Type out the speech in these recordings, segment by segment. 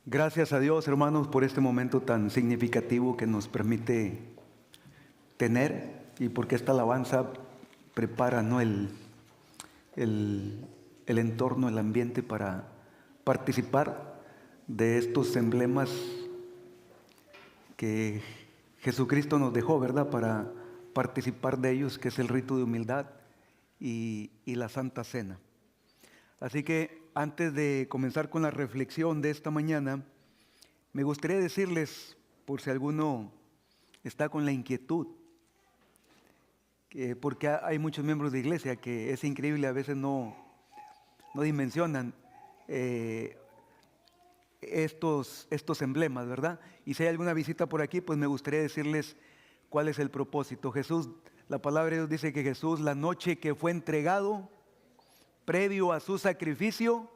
Gracias a Dios, hermanos, por este momento tan significativo que nos permite tener y porque esta alabanza prepara, ¿no?, el entorno, el ambiente para participar de estos emblemas que Jesucristo nos dejó, ¿verdad?, para participar de ellos, que es el rito de humildad y la Santa Cena. Así que antes de comenzar con la reflexión de esta mañana, me gustaría decirles, por si alguno está con la inquietud, porque hay muchos miembros de iglesia que es increíble, a veces no dimensionan estos emblemas, ¿verdad? Y si hay alguna visita por aquí, pues me gustaría decirles cuál es el propósito. Jesús, la palabra de Dios dice que Jesús, la noche que fue entregado, previo a su sacrificio,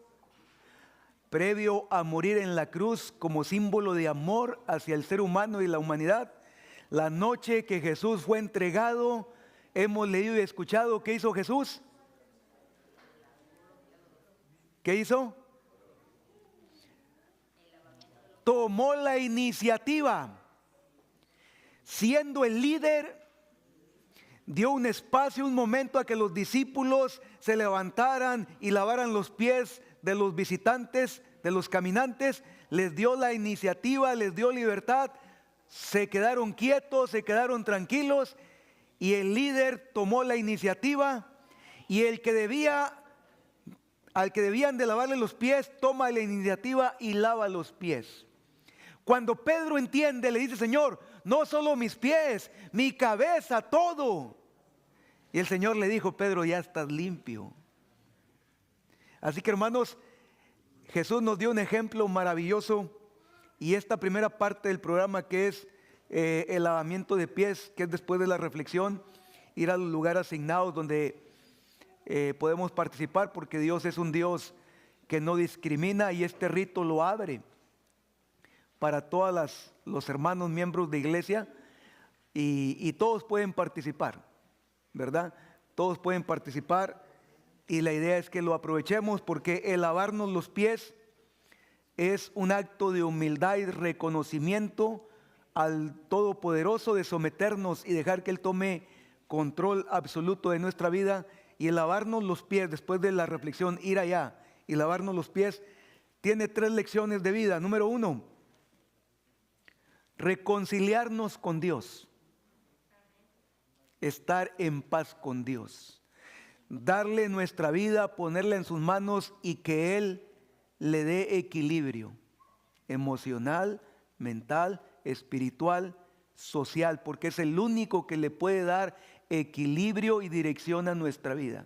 previo a morir en la cruz como símbolo de amor hacia el ser humano y la humanidad, la noche que Jesús fue entregado, hemos leído y escuchado, ¿qué hizo Jesús? ¿Qué hizo? Tomó la iniciativa, siendo el líder, dio un espacio, un momento a que los discípulos se levantaran y lavaran los pies de los visitantes, de los caminantes. Les dio la iniciativa, les dio libertad, se quedaron quietos, se quedaron tranquilos y el líder tomó la iniciativa y al que debían de lavarle los pies, toma la iniciativa y lava los pies. Cuando Pedro entiende, le dice: Señor, no solo mis pies, mi cabeza, todo. Y el Señor le dijo: Pedro, ya estás limpio. Así que, hermanos, Jesús nos dio un ejemplo maravilloso y esta primera parte del programa, que es el lavamiento de pies, que es después de la reflexión, ir a los lugares asignados donde podemos participar, porque Dios es un Dios que no discrimina y este rito lo abre para todos los hermanos miembros de iglesia y todos pueden participar, ¿verdad? Todos pueden participar y la idea es que lo aprovechemos, porque el lavarnos los pies es un acto de humildad y reconocimiento al Todopoderoso, de someternos y dejar que Él tome control absoluto de nuestra vida. Y el lavarnos los pies, después de la reflexión, ir allá y lavarnos los pies, tiene 3 lecciones de vida. Número 1, reconciliarnos con Dios, estar en paz con Dios, darle nuestra vida, ponerla en sus manos y que Él le dé equilibrio emocional, mental, espiritual, social, porque es el único que le puede dar equilibrio y dirección a nuestra vida.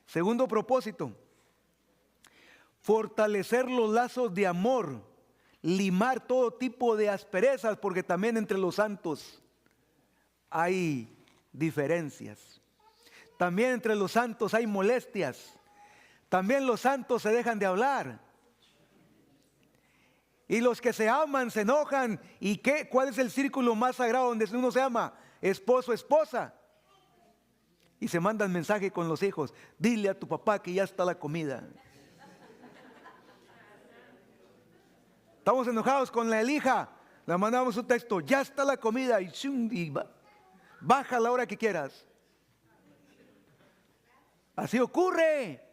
Segundo propósito, fortalecer los lazos de amor, limar todo tipo de asperezas, porque también entre los santos hay diferencias. También entre los santos hay molestias. También los santos se dejan de hablar. Y los que se aman se enojan. ¿Y qué? ¿Cuál es el círculo más sagrado donde uno se ama? Esposo, esposa. Y se mandan mensaje con los hijos: dile a tu papá que ya está la comida. Estamos enojados con la hija, le mandamos un texto: ya está la comida, y baja a la hora que quieras. Así ocurre.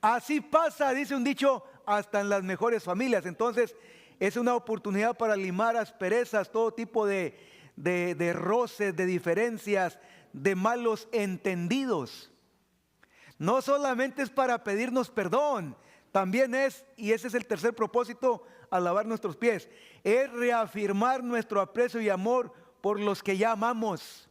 Así pasa, dice un dicho, hasta en las mejores familias. Entonces es una oportunidad para limar asperezas, todo tipo de roces, de diferencias, de malos entendidos. No solamente es para pedirnos perdón, también es, y ese es el tercer propósito al lavar nuestros pies, es reafirmar nuestro aprecio y amor por los que ya amamos.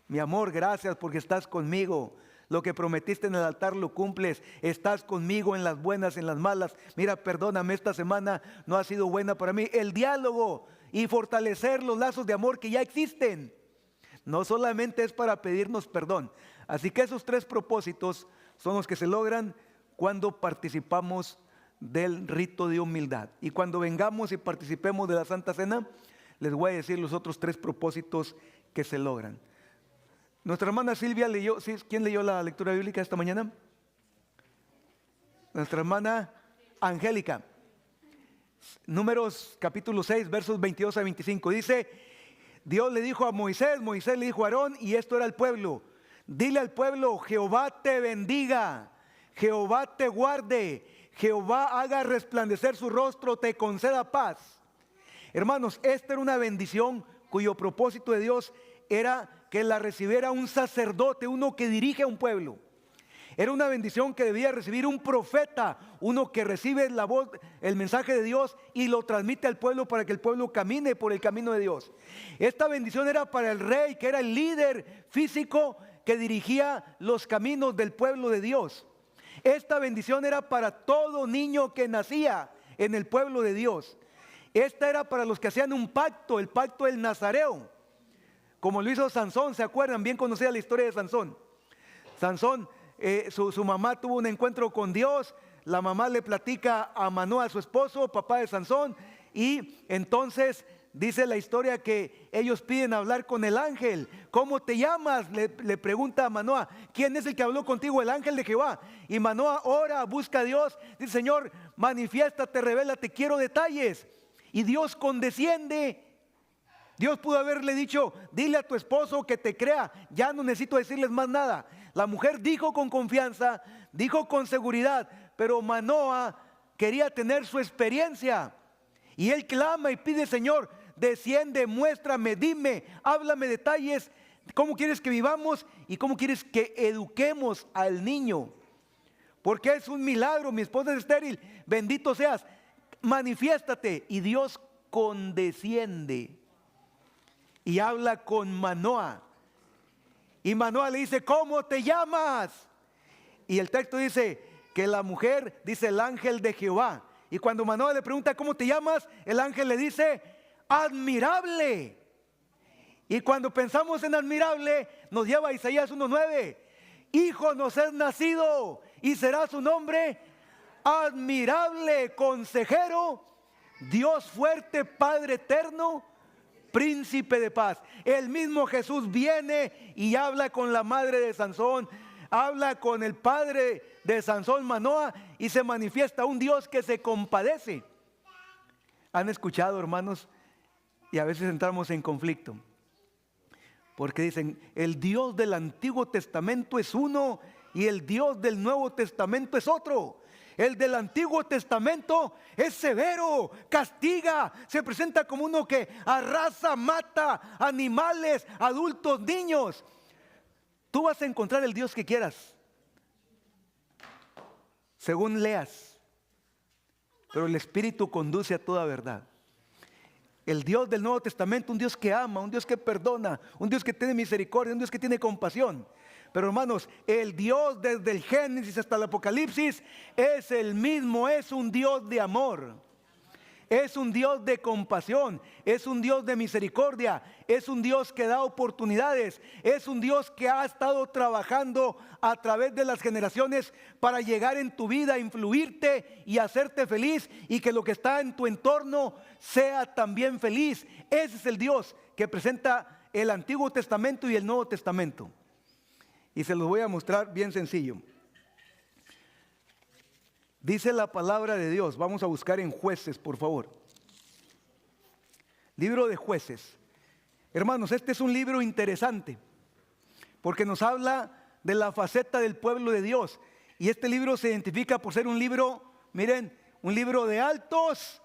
Mi amor, gracias porque estás conmigo. Lo que prometiste en el altar lo cumples. Estás conmigo en las buenas, en las malas. Mira, perdóname, esta semana no ha sido buena para mí. El diálogo y fortalecer los lazos de amor que ya existen. No solamente es para pedirnos perdón. Así que esos 3 propósitos son los que se logran cuando participamos del rito de humildad. Y cuando vengamos y participemos de la Santa Cena, les voy a decir los otros 3 propósitos que se logran. Nuestra hermana Silvia leyó, ¿quién leyó la lectura bíblica esta mañana? Nuestra hermana Angélica. Números capítulo 6, versos 22 a 25. Dice, Dios le dijo a Moisés, Moisés le dijo a Aarón, y esto era el pueblo: dile al pueblo, Jehová te bendiga, Jehová te guarde, Jehová haga resplandecer su rostro, te conceda paz. Hermanos, esta era una bendición cuyo propósito de Dios era que la recibiera un sacerdote, uno que dirige a un pueblo. Era una bendición que debía recibir un profeta, uno que recibe la voz, el mensaje de Dios y lo transmite al pueblo para que el pueblo camine por el camino de Dios. Esta bendición era para el rey, que era el líder físico que dirigía los caminos del pueblo de Dios. Esta bendición era para todo niño que nacía en el pueblo de Dios. Esta era para los que hacían un pacto, el pacto del Nazareo, como lo hizo Sansón. ¿Se acuerdan? Bien conocida la historia de Sansón. Sansón, su mamá tuvo un encuentro con Dios. La mamá le platica a Manoa, su esposo, papá de Sansón, y entonces dice la historia que ellos piden hablar con el ángel. ¿Cómo te llamas?, le pregunta a Manoa. ¿Quién es el que habló contigo? El ángel de Jehová. Y Manoa ora, busca a Dios, dice, Señor, manifiéstate, revélate, quiero detalles. Y Dios condesciende. Dios pudo haberle dicho, dile a tu esposo que te crea, ya no necesito decirles más nada. La mujer dijo con confianza, dijo con seguridad, pero Manoa quería tener su experiencia. Y él clama y pide, Señor, desciende, muéstrame, dime, háblame detalles, cómo quieres que vivamos y cómo quieres que eduquemos al niño. Porque es un milagro, mi esposa es estéril, bendito seas, manifiéstate. Y Dios condesciende y habla con Manoa. Y Manoa le dice, ¿cómo te llamas? Y el texto dice que la mujer dice, el ángel de Jehová. Y cuando Manoa le pregunta, ¿cómo te llamas?, el ángel le dice, admirable. Y cuando pensamos en admirable, nos lleva a Isaías 1:9. Hijo nos es nacido y será su nombre admirable, consejero, Dios fuerte, Padre eterno, príncipe de paz. El mismo Jesús viene y habla con la madre de Sansón, habla con el padre de Sansón, Manoa, y se manifiesta un Dios que se compadece. ¿Han escuchado, hermanos? Y a veces entramos en conflicto, porque dicen, el Dios del Antiguo Testamento es uno y el Dios del Nuevo Testamento es otro. El del Antiguo Testamento es severo, castiga, se presenta como uno que arrasa, mata animales, adultos, niños. Tú vas a encontrar el Dios que quieras, según leas, pero el Espíritu conduce a toda verdad. El Dios del Nuevo Testamento, un Dios que ama, un Dios que perdona, un Dios que tiene misericordia, un Dios que tiene compasión. Pero hermanos, el Dios desde el Génesis hasta el Apocalipsis es el mismo, es un Dios de amor, es un Dios de compasión, es un Dios de misericordia, es un Dios que da oportunidades, es un Dios que ha estado trabajando a través de las generaciones para llegar en tu vida, influirte y hacerte feliz, y que lo que está en tu entorno sea también feliz. Ese es el Dios que presenta el Antiguo Testamento y el Nuevo Testamento. Y se los voy a mostrar bien sencillo. Dice la palabra de Dios, vamos a buscar en Jueces, por favor. Libro de Jueces. Hermanos, este es un libro interesante, porque nos habla de la faceta del pueblo de Dios. Y este libro se identifica por ser un libro, miren, un libro de altos.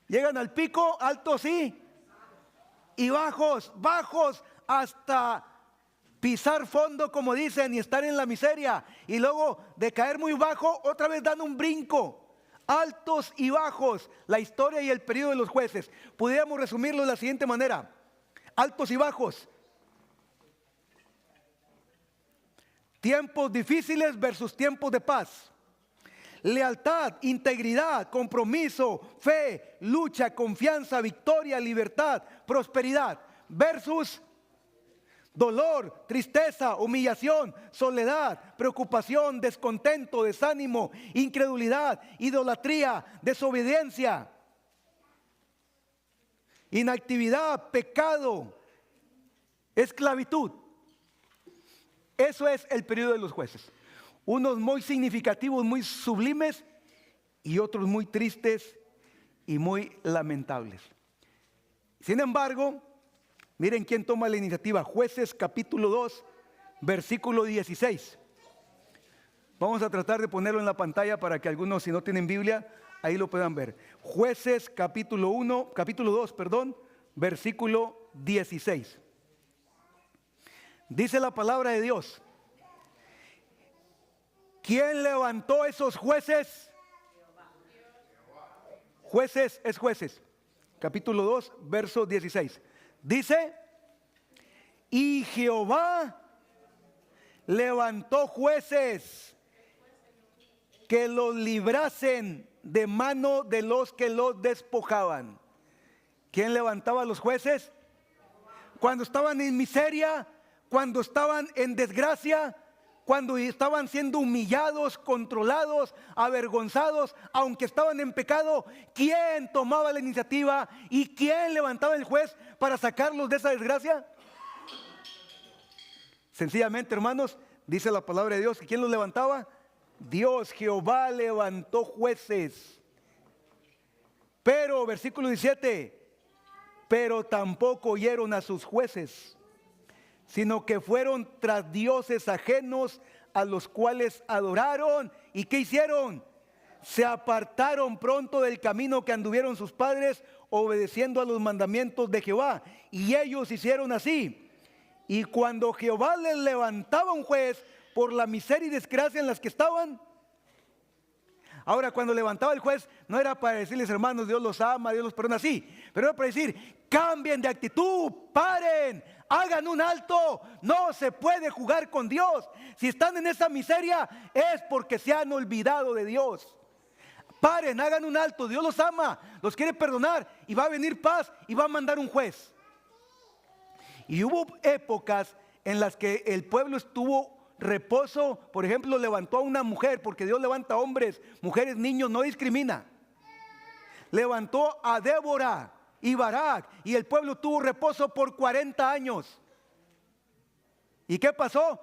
Llegan al pico, altos sí, y bajos, bajos hasta pisar fondo, como dicen, y estar en la miseria, y luego de caer muy bajo, otra vez dan un brinco. Altos y bajos, la historia y el periodo de los jueces. Pudiéramos resumirlo de la siguiente manera: altos y bajos, tiempos difíciles versus tiempos de paz, lealtad, integridad, compromiso, fe, lucha, confianza, victoria, libertad, prosperidad, versus dolor, tristeza, humillación, soledad, preocupación, descontento, desánimo, incredulidad, idolatría, desobediencia, inactividad, pecado, esclavitud. Eso es el periodo de los jueces. Unos muy significativos, muy sublimes, y otros muy tristes y muy lamentables. Sin embargo, miren quién toma la iniciativa. Jueces capítulo 2, versículo 16. Vamos a tratar de ponerlo en la pantalla para que algunos, si no tienen Biblia, ahí lo puedan ver. Jueces capítulo 2, versículo 16. Dice la palabra de Dios: ¿quién levantó esos jueces? Jueces es Jueces. Capítulo 2, verso 16. Dice: y Jehová levantó jueces que los librasen de mano de los que los despojaban. ¿Quién levantaba a los jueces? Cuando estaban en miseria, cuando estaban en desgracia, cuando estaban siendo humillados, controlados, avergonzados, aunque estaban en pecado, ¿quién tomaba la iniciativa y quién levantaba el juez para sacarlos de esa desgracia? Sencillamente, hermanos, dice la palabra de Dios que ¿quién los levantaba? Dios, Jehová levantó jueces. Pero, versículo 17, pero tampoco oyeron a sus jueces, sino que fueron tras dioses ajenos a los cuales adoraron. ¿Y qué hicieron? Se apartaron pronto del camino que anduvieron sus padres, obedeciendo a los mandamientos de Jehová. Y ellos hicieron así. Y cuando Jehová les levantaba un juez por la miseria y desgracia en las que estaban. Ahora, cuando levantaba el juez, no era para decirles: hermanos, Dios los ama, Dios los perdona, sí, pero era para decir: cambien de actitud, paren, hagan un alto. No se puede jugar con Dios. Si están en esa miseria es porque se han olvidado de Dios. Paren, hagan un alto. Dios los ama, los quiere perdonar, y va a venir paz, y va a mandar un juez. Y hubo épocas en las que el pueblo estuvo reposo. Por ejemplo, levantó a una mujer, porque Dios levanta hombres, mujeres, niños, no discrimina. Levantó a Débora y Barak, y el pueblo tuvo reposo por 40 años. ¿Y qué pasó?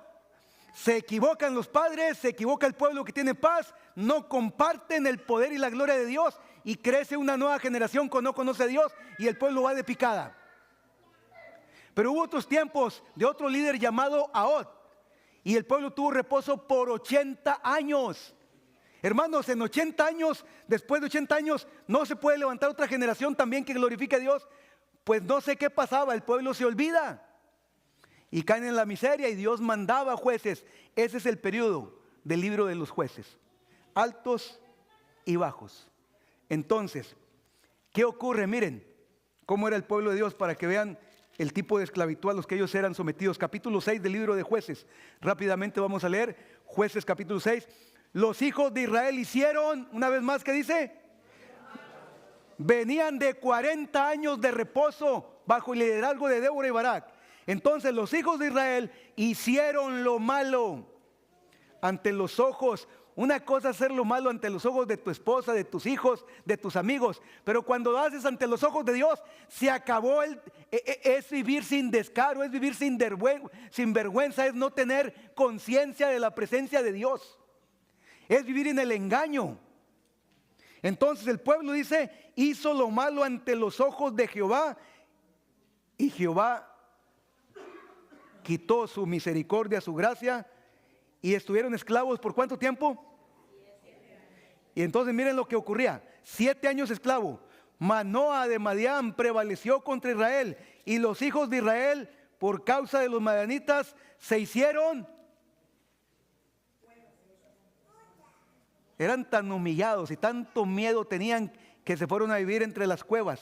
Se equivocan los padres, se equivoca el pueblo que tiene paz, no comparten el poder y la gloria de Dios, y crece una nueva generación que no conoce a Dios, y el pueblo va de picada. Pero hubo otros tiempos de otro líder llamado Ahod, y el pueblo tuvo reposo por 80 años. Hermanos, en 80 años, después de 80 años, no se puede levantar otra generación también que glorifique a Dios. Pues no sé qué pasaba, el pueblo se olvida y caen en la miseria, y Dios mandaba jueces. Ese es el periodo del libro de los jueces, altos y bajos. Entonces, ¿qué ocurre? Miren cómo era el pueblo de Dios, para que vean el tipo de esclavitud a los que ellos eran sometidos. Capítulo 6 del libro de Jueces. Rápidamente vamos a leer Jueces capítulo 6. Los hijos de Israel hicieron, una vez más, ¿qué dice? Venían de 40 años de reposo bajo el liderazgo de Débora y Barak. Entonces los hijos de Israel hicieron lo malo ante los ojos. Una cosa es hacer lo malo ante los ojos de tu esposa, de tus hijos, de tus amigos, pero cuando lo haces ante los ojos de Dios, se acabó. Es vivir sin descaro, es vivir sin vergüenza, es no tener conciencia de la presencia de Dios, es vivir en el engaño. Entonces el pueblo dice: hizo lo malo ante los ojos de Jehová, y Jehová quitó su misericordia, su gracia, y estuvieron esclavos ¿por cuánto tiempo? 7 años. Y entonces miren lo que ocurría: 7 años esclavo. Manoa de Madián prevaleció contra Israel, y los hijos de Israel, por causa de los madianitas, se hicieron. Eran tan humillados y tanto miedo tenían que se fueron a vivir entre las cuevas,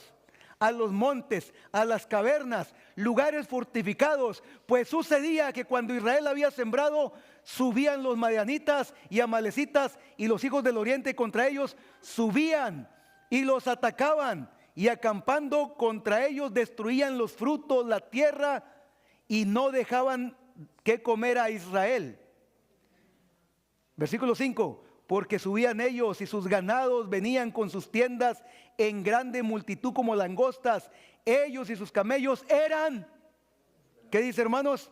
a los montes, a las cavernas, lugares fortificados. Pues sucedía que cuando Israel había sembrado, subían los madianitas y amalecitas, y los hijos del oriente contra ellos subían y los atacaban, y acampando contra ellos destruían los frutos, la tierra, y no dejaban que comer a Israel. Versículo 5. Porque subían ellos, y sus ganados venían con sus tiendas en grande multitud como langostas. Ellos y sus camellos eran, ¿qué dice, hermanos?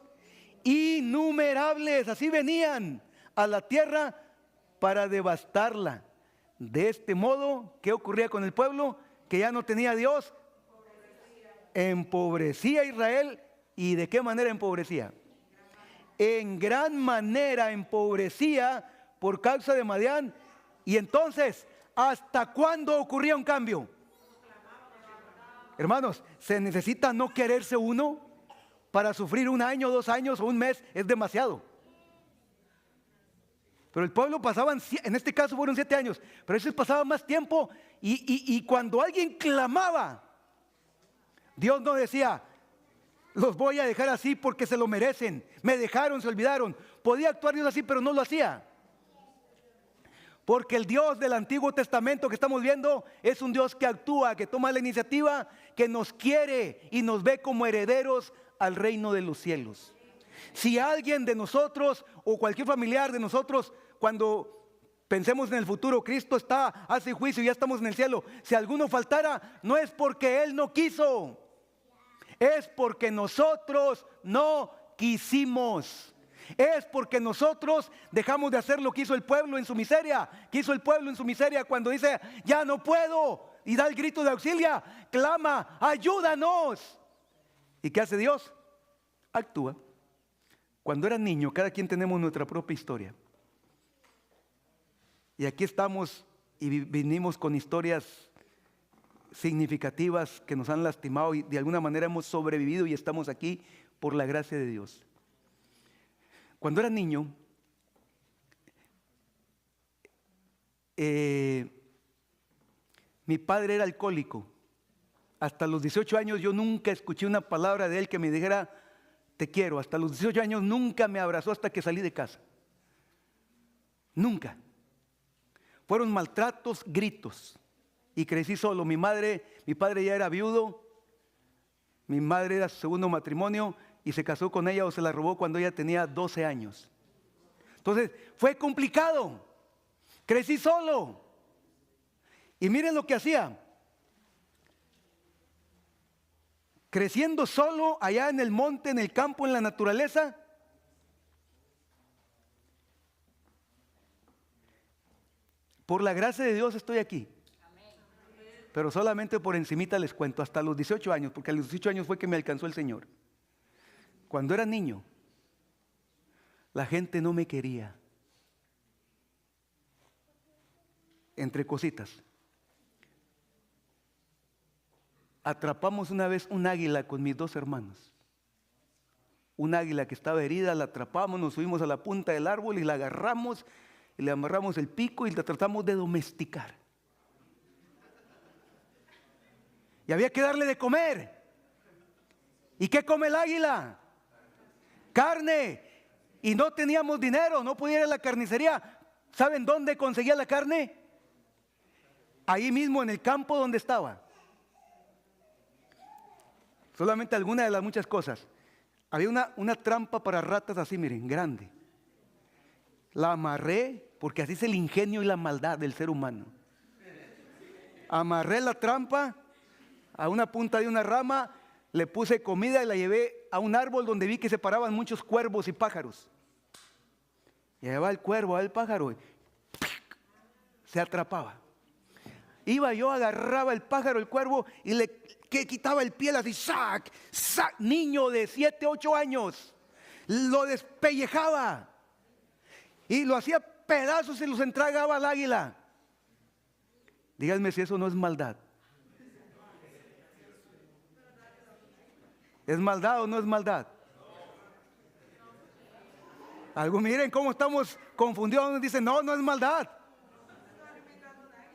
Innumerables. Así venían a la tierra para devastarla. De este modo, ¿qué ocurría con el pueblo? que ya no tenía Dios, empobrecía a Israel. ¿Y de qué manera empobrecía? En gran manera empobrecía por causa de Madián. Y entonces, ¿hasta cuándo ocurría un cambio? Hermanos, se necesita no quererse uno para sufrir 1 año, 2 años o 1 mes, es demasiado. Pero el pueblo pasaba, en este caso fueron 7 años, pero eso pasaba más tiempo y cuando alguien clamaba, Dios no decía, los voy a dejar así porque se lo merecen, me dejaron, se olvidaron. Podía actuar Dios así, pero no lo hacía. Porque el Dios del Antiguo Testamento que estamos viendo es un Dios que actúa, que toma la iniciativa, que nos quiere y nos ve como herederos al reino de los cielos. Si alguien de nosotros o cualquier familiar de nosotros, cuando pensemos en el futuro, Cristo hace juicio y ya estamos en el cielo, si alguno faltara, no es porque Él no quiso, es porque nosotros no quisimos. Es porque nosotros dejamos de hacer lo que hizo el pueblo en su miseria. ¿Qué hizo el pueblo en su miseria cuando dice, ya no puedo? Y da el grito de auxilio, clama, ayúdanos. ¿Y qué hace Dios? Actúa. Cuando era niño, cada quien tenemos nuestra propia historia. Y aquí estamos y vinimos con historias significativas que nos han lastimado y de alguna manera hemos sobrevivido y estamos aquí por la gracia de Dios. Cuando era niño, mi padre era alcohólico. Hasta los 18 años yo nunca escuché una palabra de él que me dijera, te quiero. Hasta los 18 años nunca me abrazó hasta que salí de casa. Nunca. Fueron maltratos, gritos. Y crecí solo. Mi padre ya era viudo. Mi madre era su segundo matrimonio. Y se casó con ella o se la robó cuando ella tenía 12 años. Entonces fue complicado. Crecí solo. Y miren lo que hacía. Creciendo solo allá en el monte, en el campo, en la naturaleza. Por la gracia de Dios estoy aquí. Pero solamente por encimita les cuento, hasta los 18 años, porque a los 18 años fue que me alcanzó el Señor. Cuando era niño, la gente no me quería. Entre cositas. Atrapamos una vez un águila con mis 2 hermanos. Un águila que estaba herida, la atrapamos, nos subimos a la punta del árbol y la agarramos y le amarramos el pico y la tratamos de domesticar. Y había que darle de comer. ¿Y qué come el águila? Carne. Y no teníamos dinero, no podía ir a la carnicería. ¿Saben dónde conseguía la carne? Ahí mismo en el campo donde estaba. Solamente alguna de las muchas cosas. Había una trampa para ratas así, miren, grande. La amarré, porque así es el ingenio y la maldad del ser humano. Amarré la trampa a una punta de una rama, le puse comida y la llevé a un árbol donde vi que se paraban muchos cuervos y pájaros. Y ahí va el cuervo, va el pájaro, y se atrapaba. Iba yo, agarraba el pájaro, el cuervo, y le quitaba el piel así, ¡sac! ¡Sac! Niño de 7, 8 años, lo despellejaba. Y lo hacía pedazos y los entregaba al águila. Díganme si eso no es maldad. ¿Es maldad o no es maldad? Algo, miren cómo estamos confundidos. Nos dicen, no, no es maldad.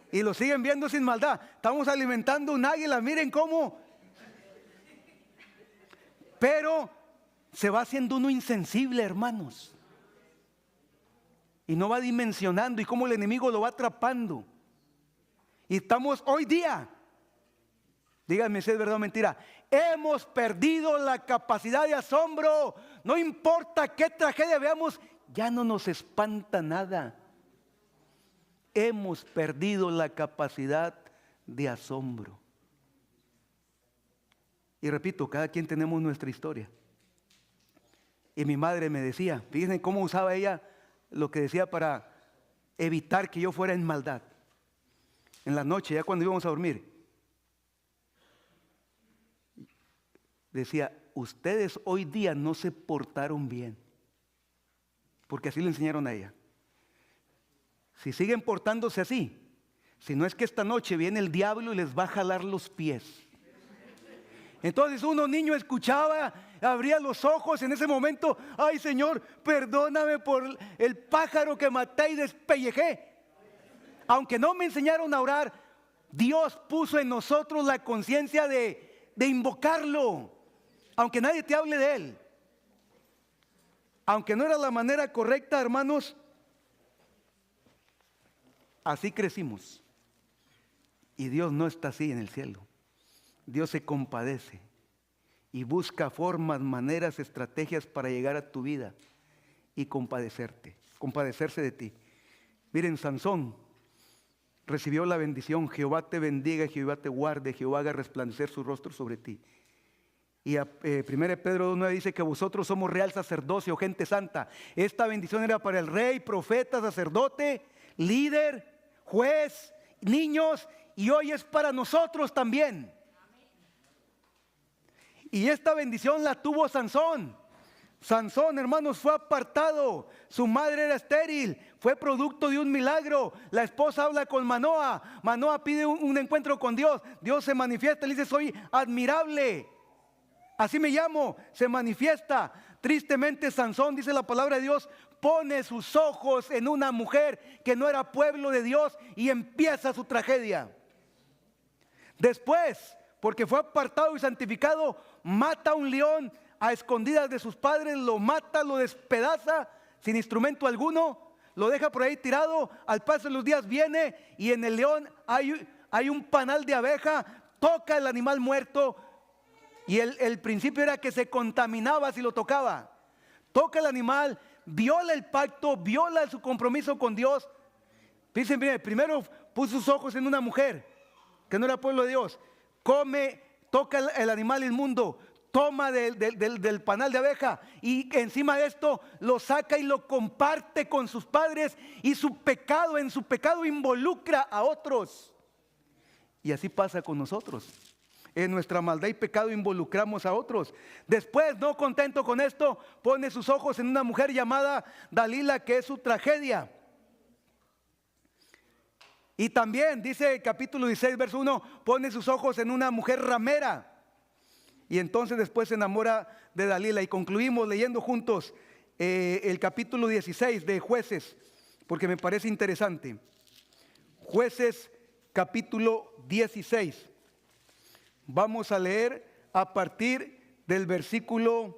Y lo siguen viendo sin maldad. Estamos alimentando un águila, miren cómo. Pero se va haciendo uno insensible, hermanos. Y no va dimensionando y cómo el enemigo lo va atrapando. Y estamos hoy día, díganme si es verdad o mentira, hemos perdido la capacidad de asombro. No importa qué tragedia veamos, ya no nos espanta nada. Hemos perdido la capacidad de asombro. Y repito, cada quien tenemos nuestra historia. Y mi madre me decía, fíjense cómo usaba ella lo que decía para evitar que yo fuera en maldad. En la noche, ya cuando íbamos a dormir, decía, ustedes hoy día no se portaron bien. Porque así le enseñaron a ella. Si siguen portándose así, si no es que esta noche viene el diablo y les va a jalar los pies. Entonces uno niño escuchaba, abría los ojos en ese momento, ay Señor, perdóname por el pájaro que maté y despellejé. Aunque no me enseñaron a orar, Dios puso en nosotros la conciencia de invocarlo, aunque nadie te hable de Él. Aunque no era la manera correcta, hermanos, así crecimos. Y Dios no está así en el cielo. Dios se compadece y busca formas, maneras, estrategias para llegar a tu vida y compadecerse de ti. Miren, Sansón recibió la bendición, Jehová te bendiga, Jehová te guarde, Jehová haga resplandecer su rostro sobre ti. Y 1 Pedro 2:9 dice que vosotros somos real sacerdocio, gente santa. Esta bendición era para el rey, profeta, sacerdote, líder, juez, niños, y hoy es para nosotros también. Y esta bendición la tuvo Sansón. Sansón, hermanos, fue apartado. Su madre era estéril. Fue producto de un milagro. La esposa habla con Manoa. Manoa pide un encuentro con Dios. Dios se manifiesta y le dice, soy admirable. Así me llamo. Se manifiesta. Tristemente Sansón, dice la palabra de Dios, pone sus ojos en una mujer que no era pueblo de Dios y empieza su tragedia. Después, porque fue apartado y santificado, mata a un león a escondidas de sus padres, lo mata, lo despedaza sin instrumento alguno, lo deja por ahí tirado. Al paso de los días viene y en el león hay un panal de abeja, toca el animal muerto y el principio era que se contaminaba si lo tocaba. Toca el animal, viola el pacto, viola su compromiso con Dios. Dicen, primero puso sus ojos en una mujer que no era pueblo de Dios, come, toca el animal inmundo, toma del panal de abeja y encima de esto lo saca y lo comparte con sus padres y en su pecado involucra a otros. Y así pasa con nosotros. En nuestra maldad y pecado involucramos a otros. Después, no contento con esto, pone sus ojos en una mujer llamada Dalila, que es su tragedia. Y también dice el capítulo 16, verso 1, pone sus ojos en una mujer ramera. Y entonces después se enamora de Dalila. Y concluimos leyendo juntos el capítulo 16 de Jueces, porque me parece interesante. Jueces capítulo 16. Vamos a leer a partir del versículo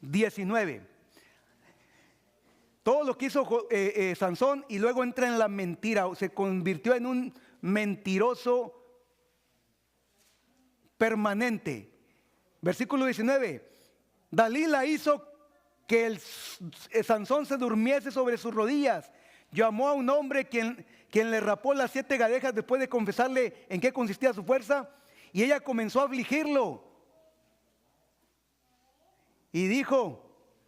19. Todo lo que hizo Sansón y luego entra en la mentira, se convirtió en un mentiroso permanente. Versículo 19. Dalila hizo que Sansón se durmiese sobre sus rodillas. Llamó a un hombre quien le rapó las 7 gadejas después de confesarle en qué consistía su fuerza. Y ella comenzó a afligirlo. Y dijo,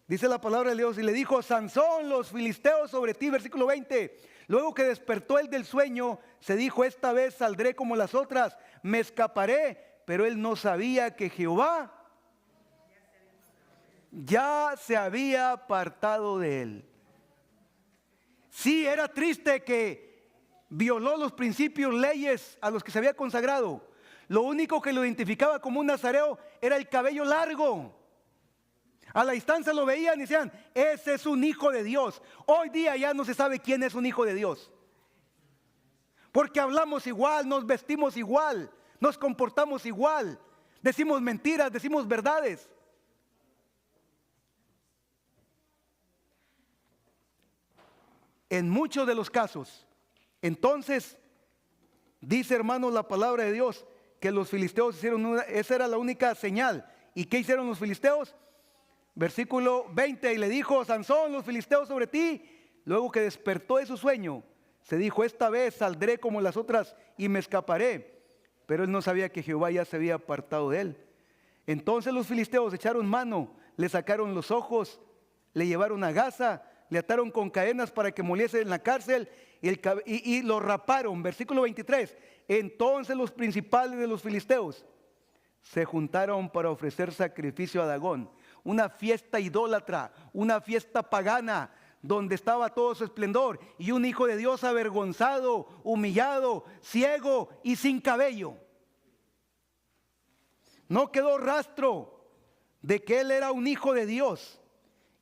dice la palabra de Dios, y le dijo, Sansón, los filisteos sobre ti, versículo 20. Luego que despertó él del sueño, se dijo, esta vez saldré como las otras, me escaparé. Pero él no sabía que Jehová ya se había apartado de él. Sí, era triste que violó los principios, leyes a los que se había consagrado. Lo único que lo identificaba como un nazareo era el cabello largo. A la distancia lo veían y decían, ese es un hijo de Dios. Hoy día ya no se sabe quién es un hijo de Dios. Porque hablamos igual, nos vestimos igual, nos comportamos igual, decimos mentiras, decimos verdades. En muchos de los casos, entonces, dice hermanos la palabra de Dios, que los filisteos hicieron esa era la única señal. ¿Y qué hicieron los filisteos? Versículo 20, y le dijo, Sansón, los filisteos sobre ti. Luego que despertó de su sueño, se dijo, esta vez saldré como las otras y me escaparé. Pero él no sabía que Jehová ya se había apartado de él. Entonces los filisteos echaron mano, le sacaron los ojos, le llevaron a Gaza, le ataron con cadenas para que moliese en la cárcel y lo raparon. Versículo 23. Entonces los principales de los filisteos se juntaron para ofrecer sacrificio a Dagón. Una fiesta idólatra, una fiesta pagana, donde estaba todo su esplendor. Y un hijo de Dios avergonzado, humillado, ciego y sin cabello. No quedó rastro de que él era un hijo de Dios.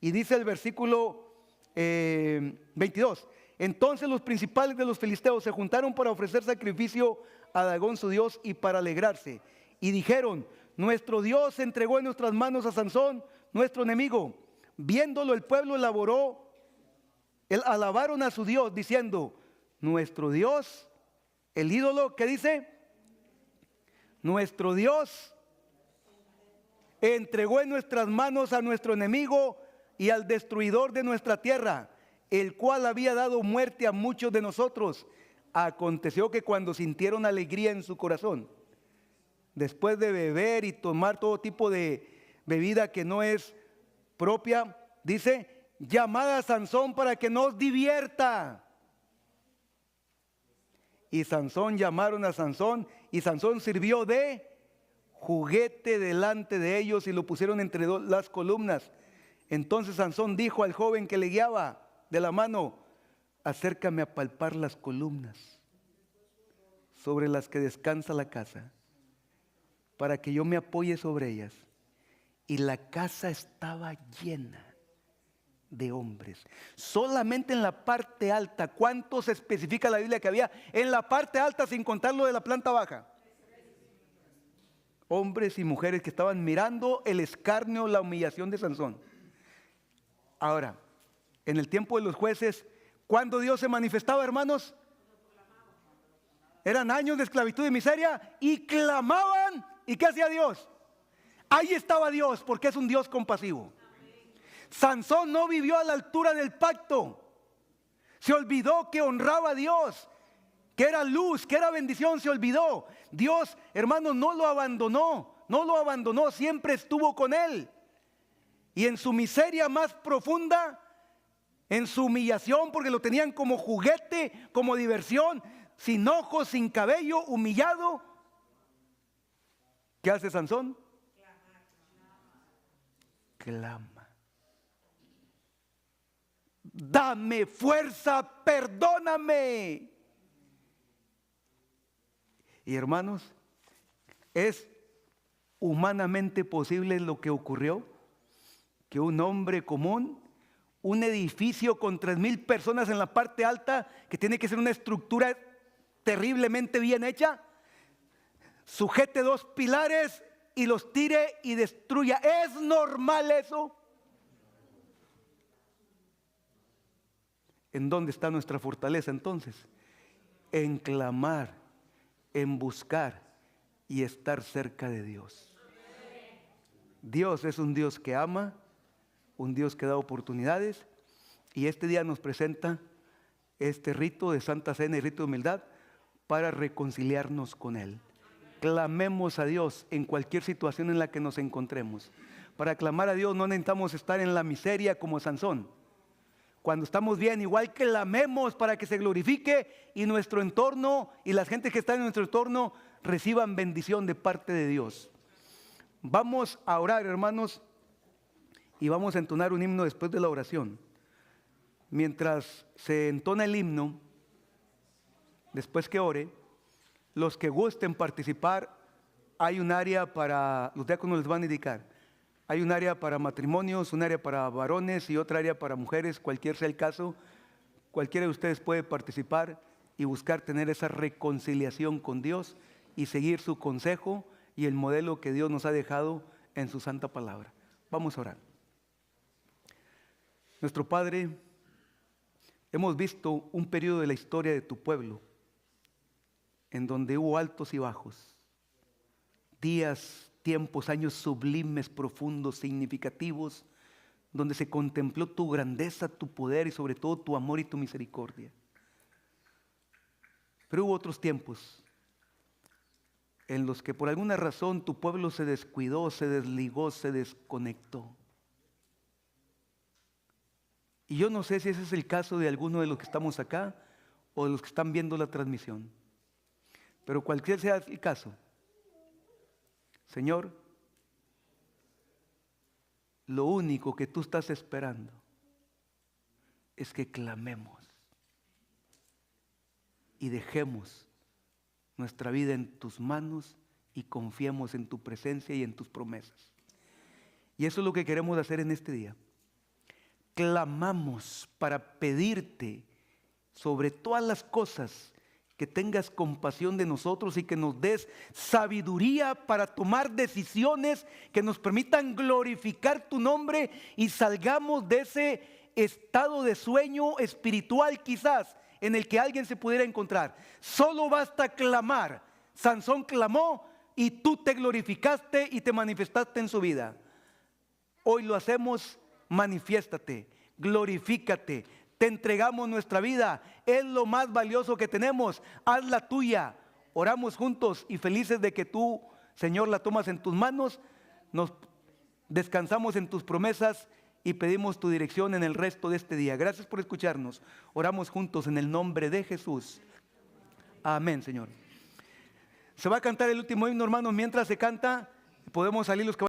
Y dice el versículo 22. Entonces los principales de los filisteos se juntaron para ofrecer sacrificio a Dagón su Dios y para alegrarse. Y dijeron: nuestro Dios entregó en nuestras manos a Sansón, nuestro enemigo. Viéndolo el pueblo alabaron a su Dios diciendo: nuestro Dios, el ídolo, ¿qué dice? Nuestro Dios entregó en nuestras manos a nuestro enemigo y al destruidor de nuestra tierra, el cual había dado muerte a muchos de nosotros. Aconteció que cuando sintieron alegría en su corazón, después de beber y tomar todo tipo de bebida que no es propia, dice: llamad a Sansón para que nos divierta. Y llamaron a Sansón, y Sansón sirvió de juguete delante de ellos y lo pusieron entre las columnas. Entonces Sansón dijo al joven que le guiaba de la mano: acércame a palpar las columnas sobre las que descansa la casa, para que yo me apoye sobre ellas. Y la casa estaba llena de hombres. Solamente en la parte alta. ¿Cuántos especifica la Biblia que había en la parte alta, sin contar lo de la planta baja? Hombres y mujeres que estaban mirando el escarnio, la humillación de Sansón. Ahora, en el tiempo de los jueces, ¿cuándo Dios se manifestaba, hermanos? Eran años de esclavitud y miseria, y clamaban. ¿Y qué hacía Dios? Ahí estaba Dios, porque es un Dios compasivo. Sansón no vivió a la altura del pacto. Se olvidó que honraba a Dios, que era luz, que era bendición. Se olvidó. Dios, hermanos, no lo abandonó, siempre estuvo con él. Y en su miseria más profunda, en su humillación, porque lo tenían como juguete, como diversión, sin ojos, sin cabello, humillado, ¿qué hace Sansón? Clama. Dame fuerza, perdóname. Y hermanos, ¿es humanamente posible lo que ocurrió? Que un hombre común, un edificio con 3,000 personas en la parte alta, que tiene que ser una estructura terriblemente bien hecha, sujete 2 pilares y los tire y destruya. ¿Es normal eso? ¿En dónde está nuestra fortaleza entonces? En clamar, en buscar y estar cerca de Dios. Dios es un Dios que ama, un Dios que da oportunidades, y este día nos presenta este rito de Santa Cena y rito de humildad para reconciliarnos con Él. Clamemos a Dios en cualquier situación en la que nos encontremos. Para clamar a Dios no necesitamos estar en la miseria como Sansón. Cuando estamos bien, igual clamemos para que se glorifique y nuestro entorno y las gentes que están en nuestro entorno reciban bendición de parte de Dios. Vamos a orar, hermanos, y vamos a entonar un himno después de la oración. Mientras se entona el himno, después que ore, los que gusten participar, hay un área para, los diáconos les van a indicar, hay un área para matrimonios, un área para varones y otra área para mujeres, cualquier sea el caso. Cualquiera de ustedes puede participar y buscar tener esa reconciliación con Dios y seguir su consejo y el modelo que Dios nos ha dejado en su santa palabra. Vamos a orar. Nuestro Padre, hemos visto un periodo de la historia de tu pueblo en donde hubo altos y bajos, días, tiempos, años sublimes, profundos, significativos, donde se contempló tu grandeza, tu poder y sobre todo tu amor y tu misericordia. Pero hubo otros tiempos en los que por alguna razón tu pueblo se descuidó, se desligó, se desconectó. Y yo no sé si ese es el caso de alguno de los que estamos acá o de los que están viendo la transmisión. Pero cualquier sea el caso, Señor, lo único que tú estás esperando es que clamemos y dejemos nuestra vida en tus manos y confiemos en tu presencia y en tus promesas. Y eso es lo que queremos hacer en este día. Clamamos para pedirte sobre todas las cosas que tengas compasión de nosotros y que nos des sabiduría para tomar decisiones que nos permitan glorificar tu nombre y salgamos de ese estado de sueño espiritual quizás en el que alguien se pudiera encontrar. Solo basta clamar. Sansón clamó y tú te glorificaste y te manifestaste en su vida. Hoy lo hacemos, manifiéstate, glorifícate, te entregamos nuestra vida, es lo más valioso que tenemos, haz la tuya. Oramos juntos y felices de que tú, Señor, la tomas en tus manos, nos descansamos en tus promesas y pedimos tu dirección en el resto de este día. Gracias por escucharnos, oramos juntos en el nombre de Jesús. Amén, Señor. Se va a cantar el último himno, hermanos. Mientras se canta, podemos salir los caballeros.